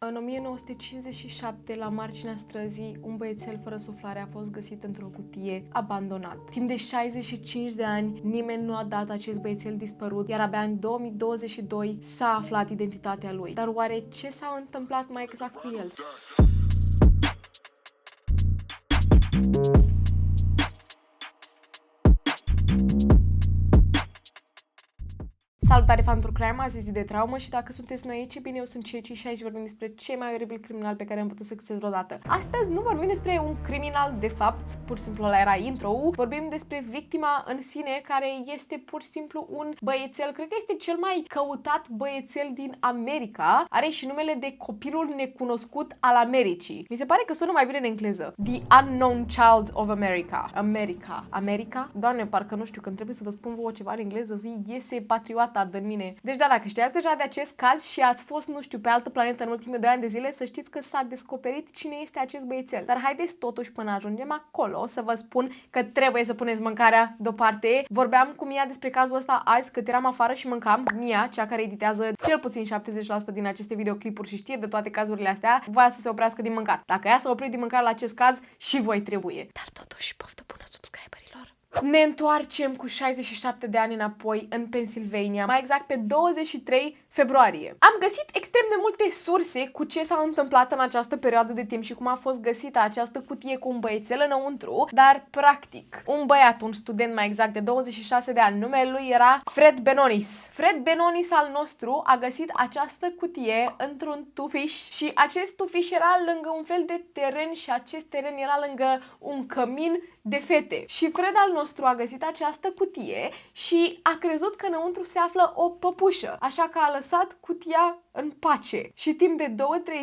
În 1957, la marginea străzii, un băiețel fără suflare a fost găsit într-o cutie, abandonat. Timp de 65 de ani, nimeni nu a dat acest băiețel dispărut, iar abia în 2022 s-a aflat identitatea lui. Dar oare ce s-a întâmplat mai exact cu el? Salutare, fan True Crime, azi e zi de traumă și dacă sunteți noi aici, bine, eu sunt Ceci și aici vorbim despre cei mai oribil criminal pe care am putut să găsesc vreodată. Astăzi nu vorbim despre un criminal de fapt, pur și simplu ăla era intro-ul, vorbim despre victima în sine, care este pur și simplu un băiețel, cred că este cel mai căutat băiețel din America, are și numele de copilul necunoscut al Americii. Mi se pare că sună mai bine în engleză. The Unknown Child of America. America? Doamne, parcă nu știu, când trebuie să vă spun vouă ceva în engleză, zi, iese patriota în mine. Deci da, dacă știați deja de acest caz și ați fost, nu știu, pe altă planetă în ultimii 2 ani de zile, să știți că s-a descoperit cine este acest băiețel. Dar haideți totuși până ajungem acolo să vă spun că trebuie să puneți mâncarea deoparte. Vorbeam cu Mia despre cazul ăsta azi, cât eram afară și mâncam. Mia, cea care editează cel puțin 70% din aceste videoclipuri și știe de toate cazurile astea, voia să se oprească din mâncat. Dacă ea să opri din mâncare la acest caz, și voi trebuie. Dar totuși, poftă bună subscriberilor! Ne întoarcem cu 67 de ani înapoi în Pennsylvania, mai exact pe 23 februarie. Am găsit extrem de multe surse cu ce s-a întâmplat în această perioadă de timp și cum a fost găsită această cutie cu un băiețel înăuntru, dar practic, un băiat, un student mai exact de 26 de ani, numele lui era Fred Benonis. Fred Benonis al nostru a găsit această cutie într-un tufiș și acest tufiș era lângă un fel de teren și acest teren era lângă un cămin de fete. Și Fred al nostru a găsit această cutie și a crezut că înăuntru se află o păpușă, așa că a lăsat cutia în pace. Și timp de 2-3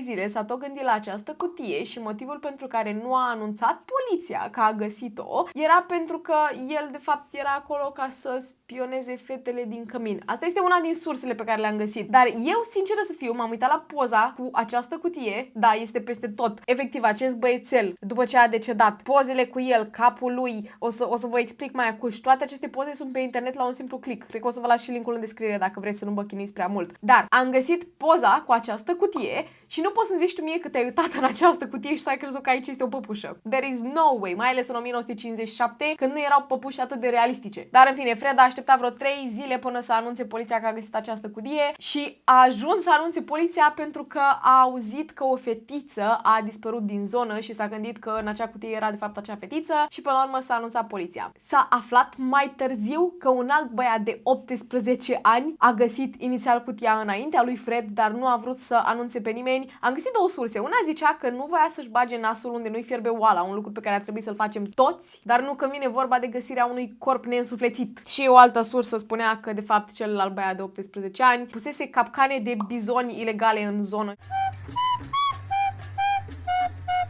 zile s-a tot gândit la această cutie și motivul pentru care nu a anunțat poliția că a găsit-o era pentru că el de fapt era acolo ca să spioneze fetele din cămin. Asta este una din sursele pe care le-am găsit. Dar eu, sinceră să fiu, m-am uitat la poza cu această cutie. Da, este peste tot. Efectiv, acest băiețel, după ce a decedat, pozele cu el, capul lui, o să vă explic mai acuși. Toate aceste poze sunt pe internet la un simplu click. Cred că o să vă las și linkul în descriere dacă vreți să nu vă chinuiți prea mult. Dar am găsit poza cu această cutie și nu poți să-mi zici tu mie că te-ai uitat în această cutie și tu ai crezut că aici este o păpușă. There is no way, mai ales în 1957, când nu erau păpuși atât de realistice. Dar în fine, Fred a așteptat vreo 3 zile până să anunțe poliția că a găsit această cutie și a ajuns să anunțe poliția pentru că a auzit că o fetiță a dispărut din zonă și s-a gândit că în acea cutie era de fapt acea fetiță și până la urmă s-a anunțat poliția. S-a aflat mai târziu că un alt băiat de 18 ani a găsit inițial cutia înaintea lui Fred, dar nu a vrut să anunțe pe nimeni. Am găsit 2 surse. Una zicea că nu voia să-și bage nasul unde nu-i fierbe oala, un lucru pe care ar trebui să-l facem toți, dar nu când vine vorba de găsirea unui corp neînsuflețit. Și o altă sursă spunea că de fapt celălalt băiat de 18 ani pusese capcane de bizoni ilegale în zonă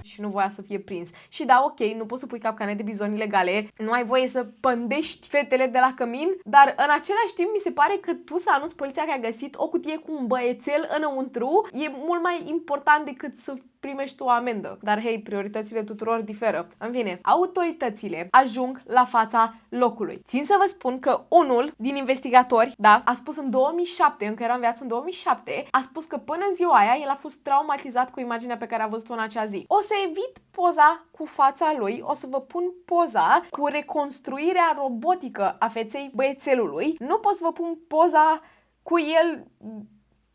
și nu voia să fie prins. Și da, ok, nu poți să pui capcane de bizoni ilegale, nu ai voie să pândești fetele de la cămin, dar în același timp mi se pare că tu să anunți poliția că ai găsit o cutie cu un băiețel înăuntru e mult mai important decât să primești o amendă. Dar hei, prioritățile tuturor diferă. În fine, autoritățile ajung la fața locului. Țin să vă spun că unul din investigatori, da, a spus în 2007, încă era în viață în 2007, a spus că până în ziua aia el a fost traumatizat cu imaginea pe care a văzut-o în acea zi. O să evit poza cu fața lui, o să vă pun poza cu reconstruirea robotică a feței băiețelului. Nu pot să vă pun poza cu el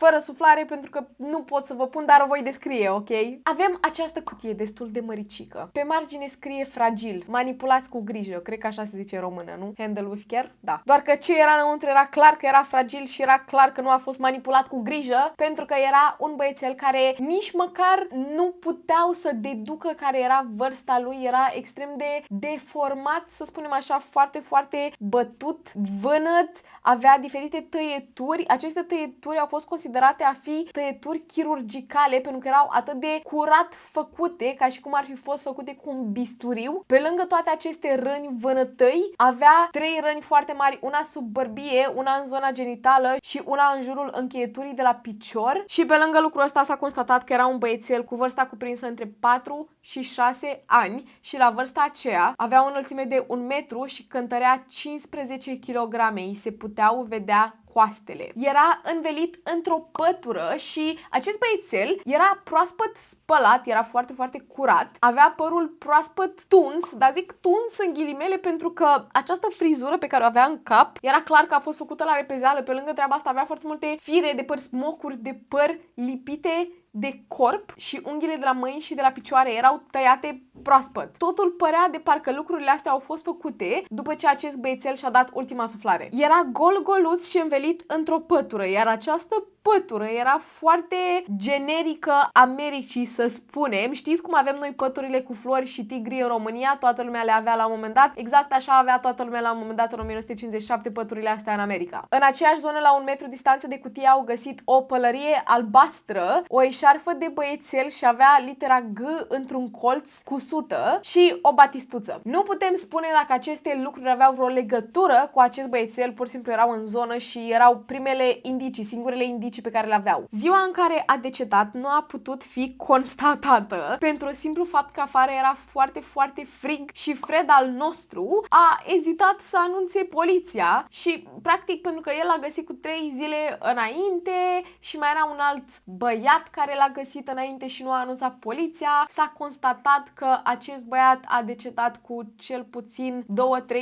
fără suflare pentru că nu pot să vă pun, dar o voi descrie, ok? Avem această cutie destul de măricică. Pe margine scrie fragil, manipulați cu grijă, cred că așa se zice în română, nu? Handle with care? Da. Doar că ce era înăuntru era clar că era fragil și era clar că nu a fost manipulat cu grijă pentru că era un băiețel care nici măcar nu puteau să deducă care era vârsta lui, era extrem de deformat, să spunem așa, foarte, foarte bătut, vânăt, avea diferite tăieturi. Aceste tăieturi au fost considerate a fi tăieturi chirurgicale pentru că erau atât de curat făcute, ca și cum ar fi fost făcute cu un bisturiu. Pe lângă toate aceste răni vânătăi, avea 3 răni foarte mari, una sub bărbie, una în zona genitală și una în jurul încheieturii de la picior. Și pe lângă lucrul ăsta s-a constatat că era un băiețel cu vârsta cuprinsă între 4 și 6 ani și la vârsta aceea avea o înălțime de 1 metru și cântărea 15 kg. Îi se puteau vedea coastele. Era învelit într-o pătură și acest băiețel era proaspăt spălat, era foarte, foarte curat, avea părul proaspăt tuns, dar zic tuns în ghilimele pentru că această frizură pe care o avea în cap era clar că a fost făcută la repezeală. Pe lângă treaba asta avea foarte multe fire de păr, smocuri de păr lipite de corp și unghiile de la mâini și de la picioare erau tăiate proaspăt. Totul părea de parcă lucrurile astea au fost făcute după ce acest băiețel și-a dat ultima suflare. Era gol-goluț și învelit într-o pătură, iar această pătură era foarte generică Americii, să spunem. Știți cum avem noi păturile cu flori și tigri în România? Toată lumea le avea la un moment dat. Exact așa avea toată lumea la un moment dat în 1957 păturile astea în America. În aceeași zonă, la 1 metru distanță de cutie, au găsit o pălărie albastră, o eșarfă de băiețel și avea litera G într-un colț cusută și o batistuță. Nu putem spune dacă aceste lucruri aveau vreo legătură cu acest băiețel, pur și simplu erau în zonă și erau primele indicii, singurele indicii pe care le aveau. Ziua în care a decedat nu a putut fi constatată pentru simplu fapt că afară era foarte, foarte frig și Fred al nostru a ezitat să anunțe poliția și practic pentru că el l-a găsit cu 3 zile înainte și mai era un alt băiat care l-a găsit înainte și nu a anunțat poliția, s-a constatat că acest băiat a decedat cu cel puțin 2-3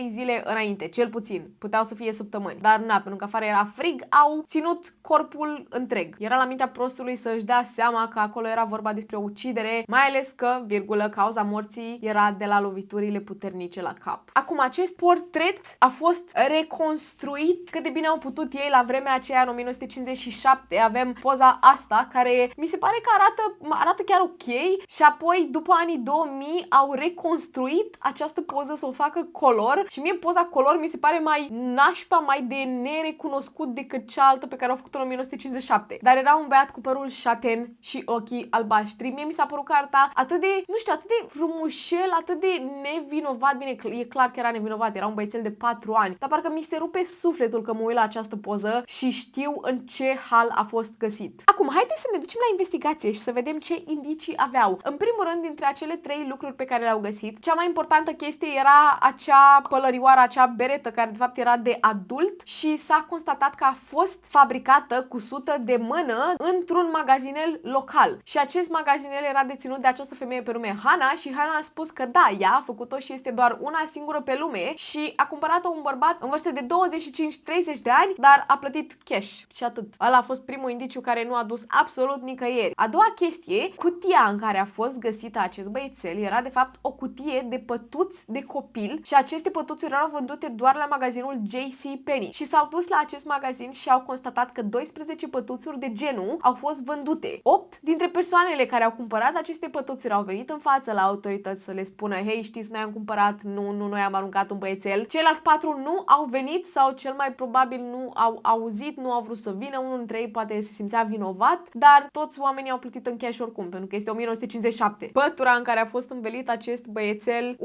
zile înainte. Cel puțin. Puteau să fie săptămâni. Dar na, pentru că afară era frig, au ținut corpul întreg. Era la mintea prostului să își dea seama că acolo era vorba despre o ucidere, mai ales că, virgulă, cauza morții era de la loviturile puternice la cap. Acum, acest portret a fost reconstruit cât de bine au putut ei la vremea aceea, în 1957. Avem poza asta, care mi se pare că arată chiar ok și apoi, după anii 2000, au reconstruit această poză să o facă color și mie poza color mi se pare mai nașpa, mai de nerecunoscut decât cealaltă pe care au făcut-o în 1957. Dar era un băiat cu părul șaten și ochii albaștri. Mie mi s-a părut că arăta atât de, nu știu, atât de frumușel, atât de nevinovat. Bine, e clar că era nevinovat, era un băiețel de 4 ani, dar parcă mi se rupe sufletul că mă uit la această poză și știu în ce hal a fost găsit. Acum, haideți să ne ducem la investigație și să vedem ce indicii aveau. În primul rând, dintre acele 3 lucruri pe care le-au găsit, cea mai importantă chestie era acea pălărioară, acea beretă, care de fapt era de adult și s-a constatat că a fost fabricată, cusută de mână într-un magazinel local. Și acest magazinel era deținut de această femeie pe nume Hana și Hana a spus că da, ea a făcut-o și este doar una singură pe lume și a cumpărat-o un bărbat în vârstă de 25-30 de ani, dar a plătit cash și atât. Ăla a fost primul indiciu care nu a dus absolut nicăieri. A doua chestie, cutia în care a fost găsită acest băiețel era de fapt o cutie de pătuți de copil și aceste pătuțuri erau vândute doar la magazinul JCPenney și s-au dus la acest magazin și au constatat că 12 pătuțuri de genul au fost vândute. 8 dintre persoanele care au cumpărat aceste pătuțuri au venit în față la autorități să le spună: hei, știți, noi am cumpărat, nu, noi am aruncat un băiețel. Ceilalți 4 nu au venit sau cel mai probabil nu au auzit, nu au vrut să vină. Unul dintre ei poate se simțea vinovat, dar toți oamenii au plătit în cash oricum, pentru că este 1957. Pătura în care a fost învelit acest băiețel, 1,5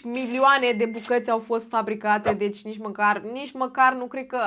milioane de bucăți au fost fabricate, deci nici măcar nu cred că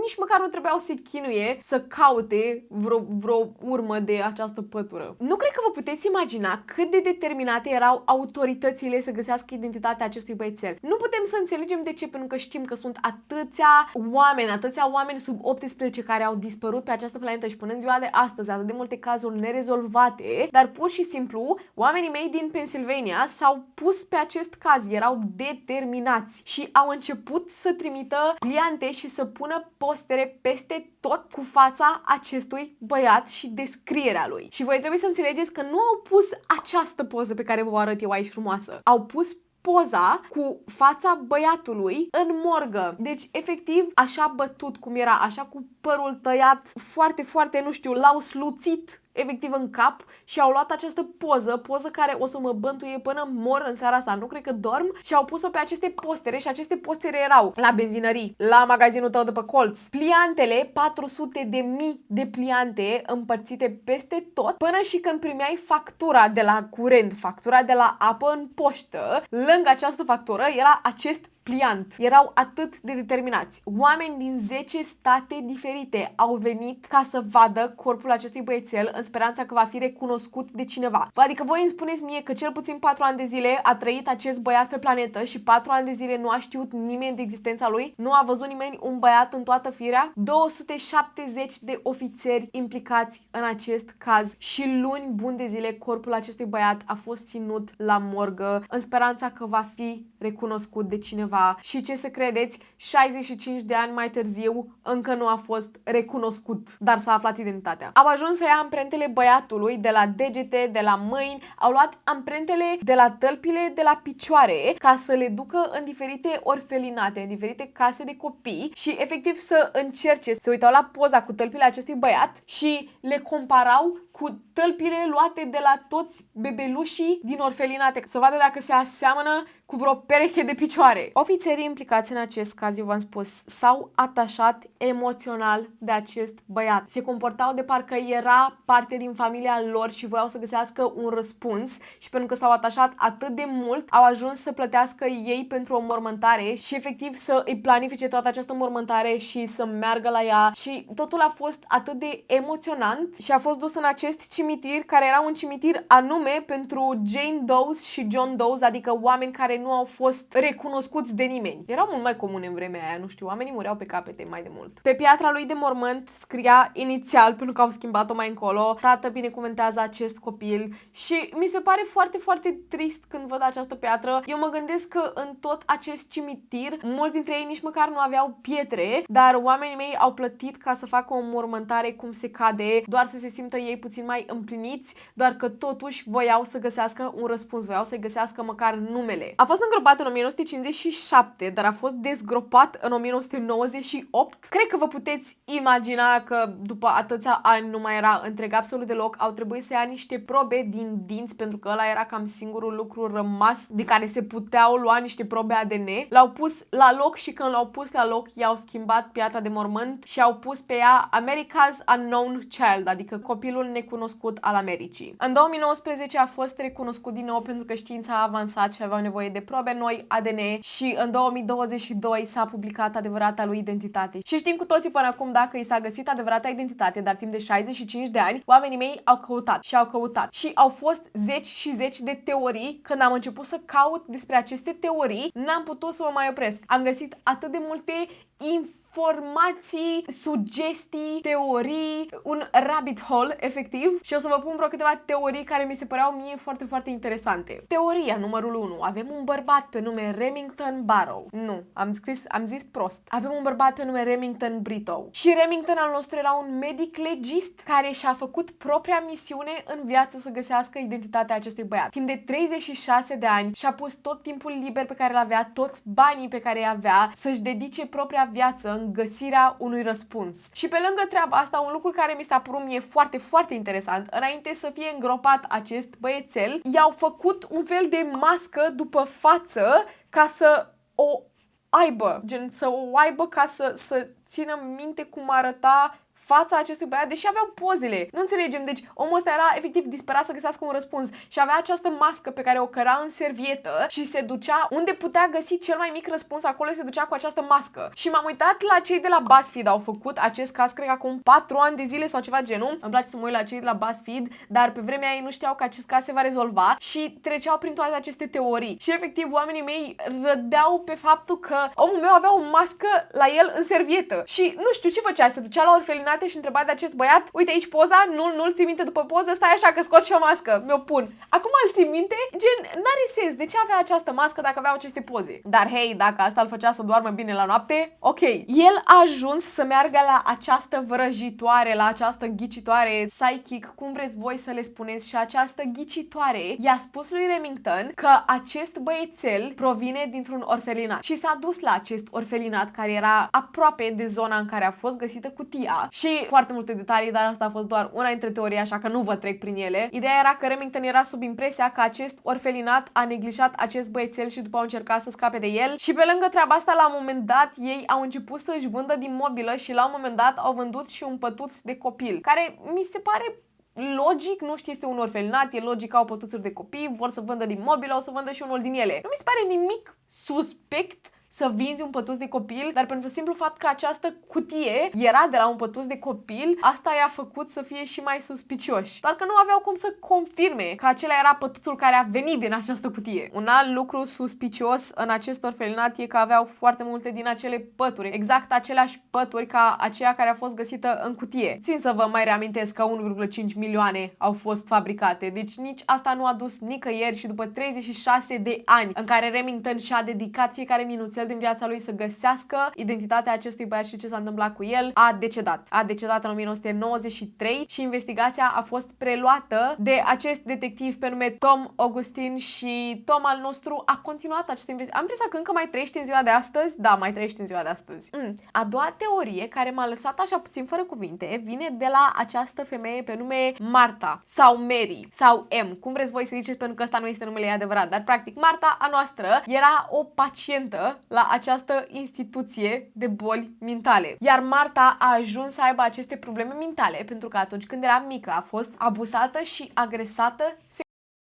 nici măcar nu trebuiau să se chinuie să caute vreo urmă de această pătură. Nu cred că vă puteți imagina cât de determinate erau autoritățile să găsească identitatea acestui băiețel. Nu putem să înțelegem de ce, pentru că știm că sunt atâția oameni sub 18 care au dispărut pe această planetă și până în ziua de astăzi atât de multe cazuri nerezolvate, dar pur și simplu oamenii mei din Pennsylvania s-au pus pe acest caz, erau determinați și au început să trimită pliante și să pună postere peste tot cu fața acestui băiat și descrierea lui. Și voi trebuie să înțelegeți că nu au pus această poză pe care vă arăt eu aici frumoasă. Au pus poza cu fața băiatului în morgă. Deci, efectiv, așa bătut cum era, așa cu părul tăiat, foarte, foarte, nu știu, l-au sluțit efectiv în cap și au luat această poză care o să mă bântuie până mor în seara asta, nu cred că dorm, și au pus-o pe aceste postere și aceste postere erau la benzinării, la magazinul tău de pe colț, pliantele, 400.000 de pliante împărțite peste tot, până și când primeai factura de la curent, factura de la apă în poștă, lângă această factură era acest pliant. Erau atât de determinați. Oameni din 10 state diferite au venit ca să vadă corpul acestui băiețel în speranța că va fi recunoscut de cineva. Adică voi îmi spuneți mie că cel puțin 4 ani de zile a trăit acest băiat pe planetă și 4 ani de zile nu a știut nimeni de existența lui? Nu a văzut nimeni un băiat în toată firea? 270 de ofițeri implicați în acest caz și luni buni de zile corpul acestui băiat a fost ținut la morgă în speranța că va fi recunoscut de cineva. Și ce să credeți, 65 de ani mai târziu încă nu a fost recunoscut, dar s-a aflat identitatea. Au ajuns să ia amprentele băiatului de la degete, de la mâini, au luat amprentele de la tălpile, de la picioare, ca să le ducă în diferite orfelinate, în diferite case de copii și efectiv să încerce, să uitau la poza cu tălpile acestui băiat și le comparau cu tălpile luate de la toți bebelușii din orfelinate, să vadă dacă se aseamănă cu vreo pereche de picioare. Ofițerii implicați în acest caz, eu v-am spus, s-au atașat emoțional de acest băiat. Se comportau de parcă era parte din familia lor și voiau să găsească un răspuns și pentru că s-au atașat atât de mult, au ajuns să plătească ei pentru o mormântare și efectiv să îi planifice toată această mormântare și să meargă la ea și totul a fost atât de emoționant și a fost dus în acest cimitir care era un cimitir anume pentru Jane Doe's și John Doe's, adică oameni care nu au fost recunoscuți de nimeni. Erau mult mai comune în vremea aia, nu știu, oamenii mureau pe capete mai de mult. Pe piatra lui de mormânt scria inițial, pentru că au schimbat-o mai încolo, tată binecuvântează acest copil și mi se pare foarte, foarte trist când văd această piatră. Eu mă gândesc că în tot acest cimitir, mulți dintre ei nici măcar nu aveau pietre, dar oamenii mei au plătit ca să facă o mormântare cum se cade, doar să se simtă ei puțin mai împliniți, doar că totuși voiau să găsească un răspuns, voiau să găsească măcar numele. A fost îngropat în 1957, dar a fost dezgropat în 1998. Cred că vă puteți imagina că după atâția ani nu mai era întreg absolut deloc, au trebuit să ia niște probe din dinți, pentru că ăla era cam singurul lucru rămas de care se puteau lua niște probe ADN. L-au pus la loc și când l-au pus la loc, i-au schimbat piatra de mormânt și au pus pe ea America's Unknown Child, adică copilul necunoscut al Americii. În 2019 a fost recunoscut din nou pentru că știința a avansat și aveau nevoie de probe noi, ADN, și în 2022 s-a publicat adevărata lui identitate. Și știm cu toții până acum dacă i s-a găsit adevărata identitate, dar timp de 65 de ani, oamenii mei au căutat și au căutat. Și au fost zeci și zeci de teorii. Când am început să caut despre aceste teorii, n-am putut să mă mai opresc. Am găsit atât de multe informații, sugestii, teorii, un rabbit hole, efectiv, și o să vă pun vreo câteva teorii care mi se păreau mie foarte, foarte interesante. Teoria numărul 1. Avem un bărbat pe nume Remington Barrow. Nu, am zis prost. Avem un bărbat pe nume Remington Brito. Și Remington al nostru era un medic legist care și-a făcut propria misiune în viață să găsească identitatea acestui băiat. Timp de 36 de ani și-a pus tot timpul liber pe care îl avea, toți banii pe care îi avea, să-și dedice propria viață în găsirea unui răspuns. Și pe lângă treaba asta, un lucru care mi s-a părut mie foarte, foarte interesant, înainte să fie îngropat acest băiețel, i-au făcut un fel de mască după față ca să o aibă, gen să o aibă ca să țină minte cum arăta fața acestui băiat, deși aveau pozele. Nu înțelegem, deci omul ăsta era efectiv disperat să găsească un răspuns și avea această mască pe care o căra în servietă și se ducea unde putea găsi cel mai mic răspuns, acolo se ducea cu această mască. Și m-am uitat la cei de la BuzzFeed, au făcut acest caz, cred că acum 4 ani de zile sau ceva genul. Îmi place să mă uit la cei de la BuzzFeed, dar pe vremea ei nu știau că acest caz se va rezolva și treceau prin toate aceste teorii. Și efectiv oamenii mei râdeau pe faptul că omul meu avea o mască la el în servietă. Și nu știu ce făcea, se ducea la orfelinate și întreba de acest băiat, uite aici poza, nu-l ții minte după poză, stai așa că scot și o mască, mi-o pun. Acum îl ții minte? Gen, n-are sens, de ce avea această mască dacă avea aceste poze? Dar hei, dacă asta îl făcea să doarmă bine la noapte, ok. El a ajuns să meargă la această vrăjitoare, la această ghicitoare, psychic, cum vreți voi să le spuneți, și această ghicitoare i-a spus lui Remington că acest băiețel provine dintr-un orfelinat și s-a dus la acest orfelinat care era aproape de zona în care a fost găsită cutia și foarte multe detalii, dar asta a fost doar una dintre teorii, așa că nu vă trec prin ele. Ideea era că Remington era sub impresia că acest orfelinat a neglijat acest băiețel și după au încercat să scape de el și pe lângă treaba asta, la un moment dat, ei au început să-și vândă din mobilă și la un moment dat au vândut și un pătuț de copil, care mi se pare logic, nu știu, este un orfelinat, e logic că au pătuțuri de copii, vor să vândă din mobilă, o să vândă și unul din ele. Nu mi se pare nimic suspect să vinzi un pătus de copil, dar pentru simplu fapt că această cutie era de la un pătus de copil, asta i-a făcut să fie și mai suspicioși. Doar că nu aveau cum să confirme că acela era pătuțul care a venit din această cutie. Un alt lucru suspicios în acest orfelinat e că aveau foarte multe din acele pături, exact aceleași pături ca aceea care a fost găsită în cutie. Țin să vă mai reamintesc că 1,5 milioane au fost fabricate, deci nici asta nu a dus nicăieri și după 36 de ani în care Remington și-a dedicat fiecare minuțel din viața lui să găsească identitatea acestui băiat și ce s-a întâmplat cu el, a decedat. A decedat în 1993 și investigația a fost preluată de acest detectiv pe nume Tom Augustin și Tom al nostru a continuat această investigație. Am impresia că încă mai trăiește în ziua de astăzi? Da, mai trăiește în ziua de astăzi. A doua teorie care m-a lăsat așa puțin fără cuvinte vine de la această femeie pe nume Marta sau Mary sau M, cum vreți voi să ziceți, pentru că ăsta nu este numele ei adevărat, dar practic Marta a noastră era o pacientă la această instituție de boli mentale. Iar Marta a ajuns să aibă aceste probleme mentale pentru că atunci când era mică a fost abuzată și agresată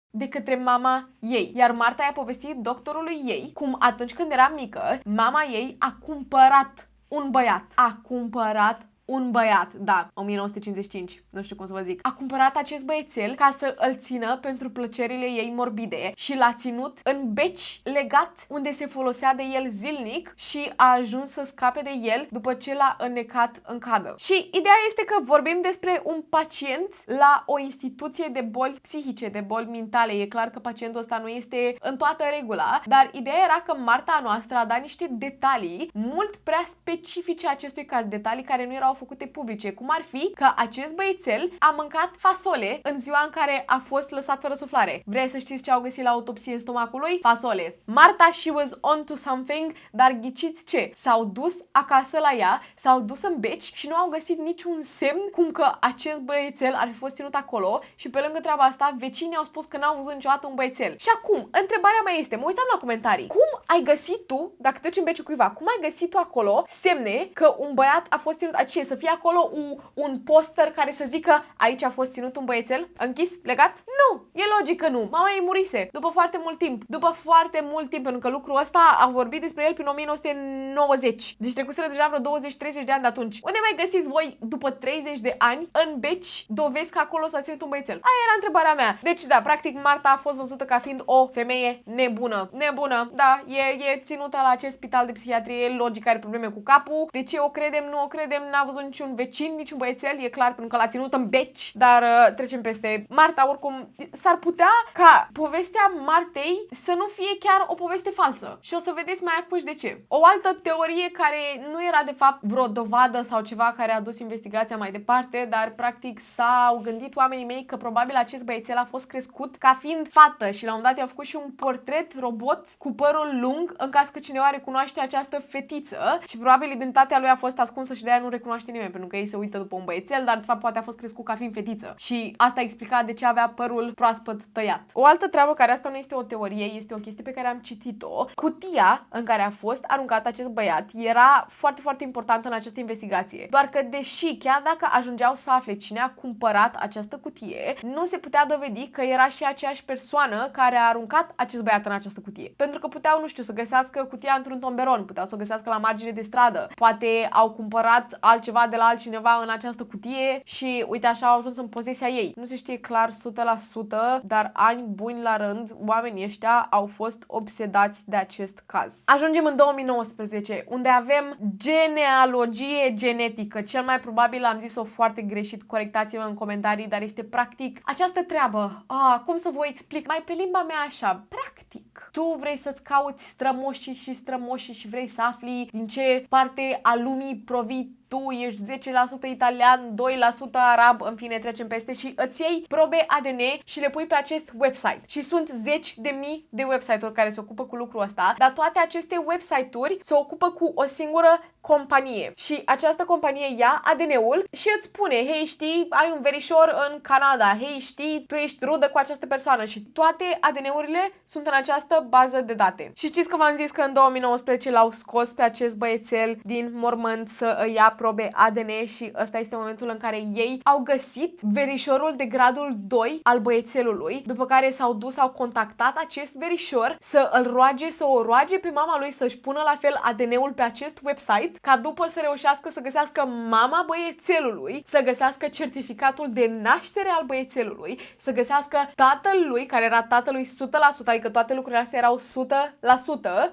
de către mama ei. Iar Marta i-a povestit doctorului ei cum atunci când era mică, mama ei a cumpărat un băiat. A cumpărat un băiat, da, 1955, nu știu cum să vă zic. A cumpărat acest băiețel ca să îl țină pentru plăcerile ei morbide și l-a ținut în beci legat unde se folosea de el zilnic și a ajuns să scape de el după ce l-a înnecat în cadă. Și ideea este că vorbim despre un pacient la o instituție de boli psihice, de boli mentale. E clar că pacientul ăsta nu este în toată regula, dar ideea era că Marta noastră a dat niște detalii mult prea specifice acestui caz, detalii care nu erau făcute publice, cum ar fi că acest băiețel a mâncat fasole în ziua în care a fost lăsat fără suflare. Vrei să știți ce au găsit la autopsie în stomacul lui? Fasole. Marta, she was on to something, dar ghiciți ce? S-au dus acasă la ea, s-au dus în beci și nu au găsit niciun semn cum că acest băiețel ar fi fost ținut acolo și pe lângă treaba asta, vecinii au spus că n-au văzut niciodată un băiețel. Și acum, întrebarea mea este, mă uitam la comentarii, cum ai găsit tu, dacă te duci în beciul cuiva, cum ai găsit tu acolo semne că un băiat a fost ținut, să fie acolo un poster care să zică aici a fost ținut un băiețel închis, legat? Nu! E logic că nu. Mama ei murise după foarte mult timp. După foarte mult timp, pentru că lucrul ăsta a vorbit despre el prin 1990. Deci trecuseră deja vreo 20-30 de ani de atunci. Unde mai găsiți voi după 30 de ani în beci dovezi că acolo s-a ținut un băiețel? Aia era întrebarea mea. Deci da, practic Marta a fost văzută ca fiind o femeie nebună. Nebună. Da, e ținută la acest spital de psihiatrie, logic are probleme cu capul. De ce o credem, nu o credem, n-a văzut niciun vecin, niciun băiețel, e clar, pentru că l-a ținut în beci, dar trecem peste. Marta, oricum, s-ar putea ca povestea Martei să nu fie chiar o poveste falsă. Și o să vedeți mai acuși de ce. O altă teorie care nu era de fapt vreo dovadă sau ceva care a dus investigația mai departe, dar practic s-au gândit oamenii mei că probabil acest băiețel a fost crescut ca fiind fată și la un dat i-au făcut și un portret robot cu părul lung în caz că cineva recunoaște această fetiță și probabil identitatea lui a fost ascunsă și de aia nu recunoaște nimeni, pentru că ei se uită după un băiețel, dar de fapt poate a fost crescut ca fiind fetiță. Și asta explica de ce avea părul proaspăt tăiat. O altă treabă, care asta nu este o teorie, este o chestie pe care am citit-o. Cutia în care a fost aruncat acest băiat era foarte, foarte importantă în această investigație. Doar că deși chiar dacă ajungeau să afle cine a cumpărat această cutie, nu se putea dovedi că era și aceeași persoană care a aruncat acest băiat în această cutie. Pentru că puteau, nu știu, să găsească cutia într-un tomberon, puteau să o găsească la margine de stradă, poate au cumpărat altceva de la altcineva în această cutie și uite așa au ajuns în posesia ei. Nu se știe clar 100%, dar ani buni la rând, oamenii ăștia au fost obsedați de acest caz. Ajungem în 2019, unde avem genealogie genetică. Cel mai probabil am zis-o foarte greșit, corectați-mă în comentarii, dar este practic această treabă. Cum să vă explic? Mai pe limba mea așa, practic. Tu vrei să-ți cauți strămoșii și strămoșii și vrei să afli din ce parte a lumii provii tu, ești 10% italian, 2% arab, în fine, trecem peste și îți iei probe ADN și le pui pe acest website. Și sunt zeci de mii de website-uri care se ocupă cu lucrul ăsta, dar toate aceste website-uri se ocupă cu o singură companie. Și această companie ia ADN-ul și îți spune, hei, știi, ai un verișor în Canada, hei, știi, tu ești rudă cu această persoană și toate ADN-urile sunt în această această bază de date. Și știți că v-am zis că în 2019 l-au scos pe acest băiețel din mormânt să ia probe ADN și ăsta este momentul în care ei au găsit verișorul de gradul 2 al băiețelului, după care s-au dus, au contactat acest verișor să îl roage, să o roage pe mama lui să-și pună la fel ADN-ul pe acest website, ca după să reușească să găsească mama băiețelului, să găsească certificatul de naștere al băiețelului, să găsească tatălui, care era tatălui 100%, adică toate lucrurile astea erau 100%,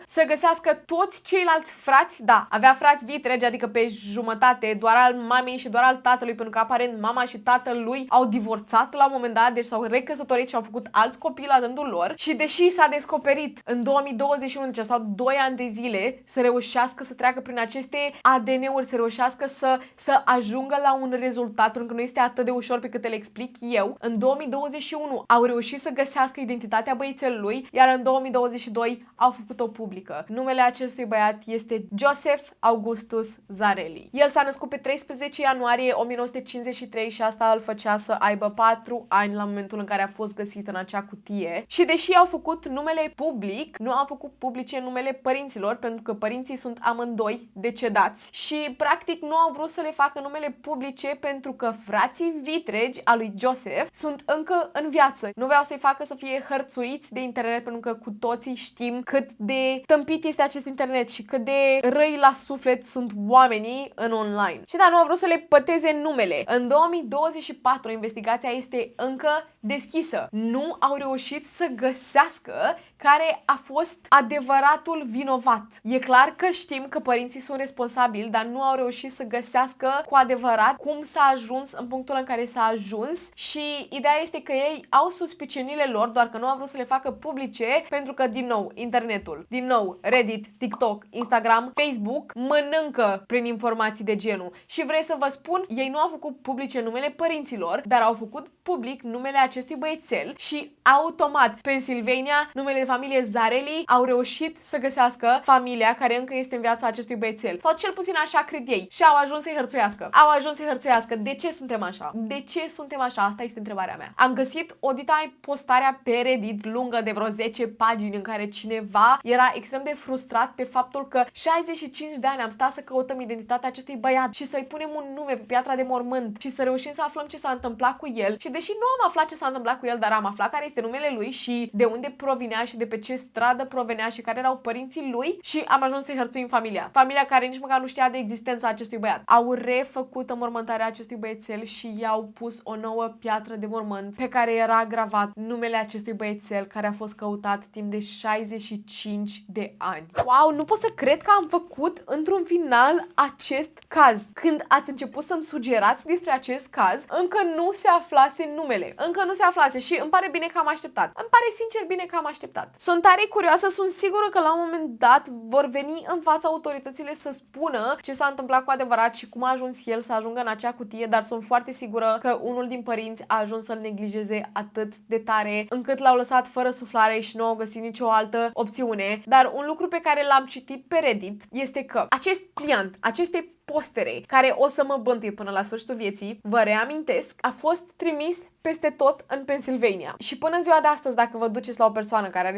să găsească toți ceilalți frați, da, avea frați vitregi, adică pe jumătate, doar al mamei și doar al tatălui, pentru că aparent mama și tatălui au divorțat la un moment dat, deci s-au recăsătorit și au făcut alți copii la rândul lor. Și deși s-a descoperit în 2021, deci sau 2 ani de zile, să reușească să treacă prin aceste ADN-uri, să reușească să ajungă la un rezultat, pentru că nu este atât de ușor pe cât le explic eu. În 2021 au reușit să găsească identitatea băiețelului, iar în 2022 au făcut-o publică. Numele acestui băiat este Joseph Augustus Zarelli. El s-a născut pe 13 ianuarie 1953 și asta îl făcea să aibă 4 ani la momentul în care a fost găsit în acea cutie. Și deși au făcut numele public, nu au făcut publice numele părinților, pentru că părinții sunt amândoi decedați și practic nu au vrut să le facă numele publice pentru că frații vitregi a lui Joseph sunt încă în viață. Nu vreau să-i facă să fie hărțuiți de internet, pentru că cu toții știm cât de tâmpit este acest internet și cât de răi la suflet sunt oamenii în online. Și da, nu au vrut să le păteze numele. În 2024 investigația este încă deschisă. Nu au reușit să găsească care a fost adevăratul vinovat. E clar că știm că părinții sunt responsabili, dar nu au reușit să găsească cu adevărat cum s-a ajuns în punctul în care s-a ajuns și ideea este că ei au suspiciunile lor, doar că nu au vrut să le facă publice, pentru că, din nou, internetul, din nou, Reddit, TikTok, Instagram, Facebook mănâncă prin informații de genul. Și vrei să vă spun, ei nu au făcut publice numele părinților, dar au făcut public numele acestui băiețel și automat Pennsylvania, numele de familie Zarelli, au reușit să găsească familia care încă este în viața acestui băiețel. Sau cel puțin așa cred ei. Și au ajuns să-i hărțuiască. Au ajuns să-i hărțuiască. De ce suntem așa? De ce suntem așa? Asta este întrebarea mea. Am găsit o postarea pe Reddit lungă de vreo 10 pagini în care cineva era extrem de frustrat pe faptul că 65 de ani am stat să căutăm identitatea acestui băiat și să-i punem un nume pe piatra de mormânt și să reușim să aflăm ce s-a întâmplat cu el. Și deși nu am aflat ce s-a întâmplat cu el, dar am aflat care este numele lui și de unde provenea și de pe ce stradă provenea și care erau părinții lui și am ajuns să-i hărțuim familia. Familia care nici măcar nu știa de existența acestui băiat. Au refăcut înmormântarea acestui băiețel și i-au pus o nouă piatră de mormânt pe care era gravat numele acestui băiețel care a fost căutat timp de 65 de ani. Wow, nu pot să cred că am făcut într-un final acest caz. Când ați început să-mi sugerați despre acest caz, încă nu se aflase numele. Încă nu se aflase și îmi pare bine că am așteptat. Îmi pare sincer bine că am așteptat. Sunt tare curioasă, sunt sigură că la un moment dat vor veni în fața autoritățile să spună ce s-a întâmplat cu adevărat și cum a ajuns el să ajungă în acea cutie, dar sunt foarte sigură că unul din părinți a ajuns să-l neglijeze atât de tare încât l-au lăsat fără suflare și nu au găsit nicio altă opțiune. Dar un lucru pe care l-am citit pe Reddit este că acest pliant, aceste postere care o să mă bântuie până la sfârșitul vieții, vă reamintesc, a fost trimis peste tot în Pennsylvania. Și până în ziua de astăzi, dacă vă duceți la o persoană care are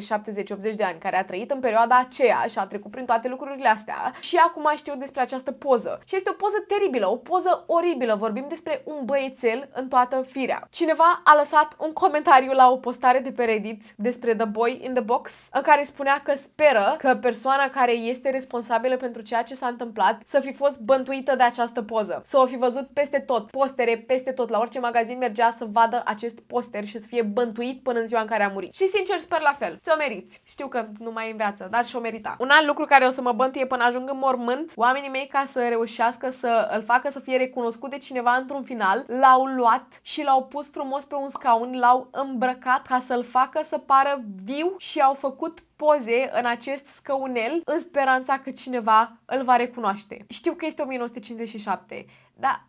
70-80 de ani, care a trăit în perioada aceea și a trecut prin toate lucrurile astea, și acum știu despre această poză. Și este o poză teribilă, o poză oribilă. Vorbim despre un băiețel în toată firea. Cineva a lăsat un comentariu la o postare de pe Reddit despre The Boy in the Box, în care spunea că speră că persoana care este responsabilă pentru ceea ce s-a întâmplat să fi fost bântuită de această poză. Să o fi văzut peste tot, postere peste tot, la orice magazin mergea să vadă acest poster și să fie bântuit până în ziua în care a murit. Și sincer sper la fel. Ți-o meriți. Știu că nu mai e în viață, dar și-o merita. Un alt lucru care o să mă bântuie până ajung în mormânt, oamenii mei, ca să reușească să îl facă să fie recunoscut de cineva într-un final, l-au luat și l-au pus frumos pe un scaun, l-au îmbrăcat ca să-l facă să pară viu și au făcut poze în acest scăunel în speranța că cineva îl va recunoaște. Știu că este 1957, dar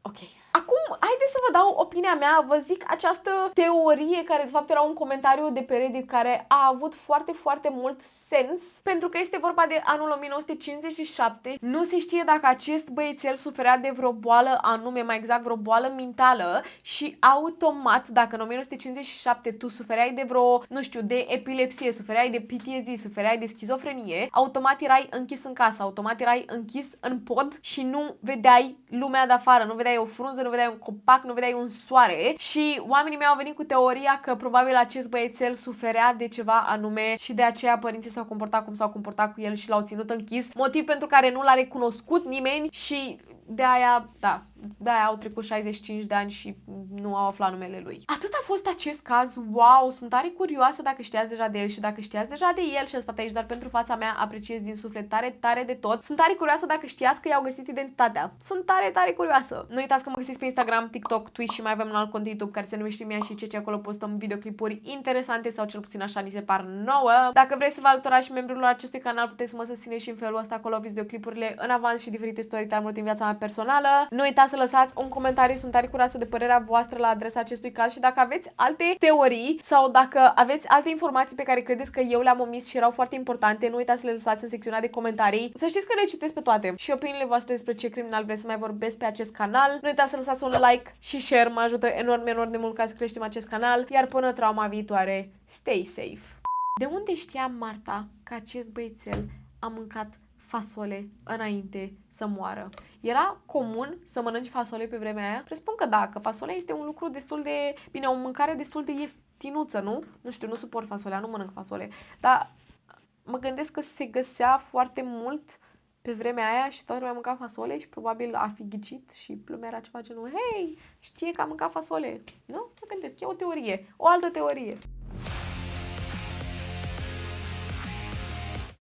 ok. Acum Haideți să vă dau opinia mea, vă zic această teorie care de fapt era un comentariu de pe Reddit care a avut foarte, foarte mult sens, pentru că este vorba de anul 1957. Nu se știe dacă acest băiețel suferea de vreo boală anume, mai exact vreo boală mentală și automat, dacă în 1957 tu sufereai de vreo, nu știu, de epilepsie, sufereai de PTSD, sufereai de schizofrenie, automat erai închis în casă, automat erai închis în pod și nu vedeai lumea de afară, nu vedeai o frunză, nu vedeai un copac, nu vedeai un soare și oamenii mei au venit cu teoria că probabil acest băiețel suferea de ceva anume și de aceea părinții s-au comportat cum s-au comportat cu el și l-au ținut închis, motiv pentru care nu l-a recunoscut nimeni și de aia, da, de-aia au trecut 65 de ani și nu au aflat numele lui. Atât a fost acest caz, wow, sunt tare curioasă dacă știați deja de el și dacă știați deja de el și a stat aici doar pentru fața mea, apreciez din suflet tare, tare de tot. Sunt tare curioasă dacă știați că i-au găsit identitatea. Sunt tare, tare curioasă. Nu uitați că mă găsiți pe Instagram, TikTok, Twitch și mai avem un alt cont YouTube care se numește Mia și Ceci, acolo postăm videoclipuri interesante sau cel puțin așa ni se par nouă. Dacă vreți să vă alăturați și membrilor acestui canal, puteți să mă susțineți și în felul ăsta, acolo aveți videoclipurile în avans și diferite story time-uri din viața mea personală. Nu uitați să lăsați un comentariu, sunt tare curioasă de părerea voastră la adresa acestui caz și dacă aveți alte teorii sau dacă aveți alte informații pe care credeți că eu le-am omis și erau foarte importante, nu uitați să le lăsați în secțiunea de comentarii. Să știți că le citesc pe toate și opiniile voastre despre ce criminal vreți să mai vorbesc pe acest canal. Nu uitați să lăsați un like și share, mă ajută enorm, enorm de mult ca să creștem acest canal, iar până trauma viitoare, stay safe! De unde știa Marta că acest băiețel a mâncat fasole înainte să moară? Era comun să mănânci fasole pe vremea aia? Presupun că da, că fasolea este un lucru destul de... Bine, o mâncare destul de ieftinuță, nu? Nu știu, nu suport fasolea, nu mănânc fasole. Dar mă gândesc că se găsea foarte mult pe vremea aia și toată lumea mânca fasole și probabil a fi ghicit și lumea era ceva genul hei, știe că a mâncat fasole. Nu? Mă gândesc, e o teorie, o altă teorie.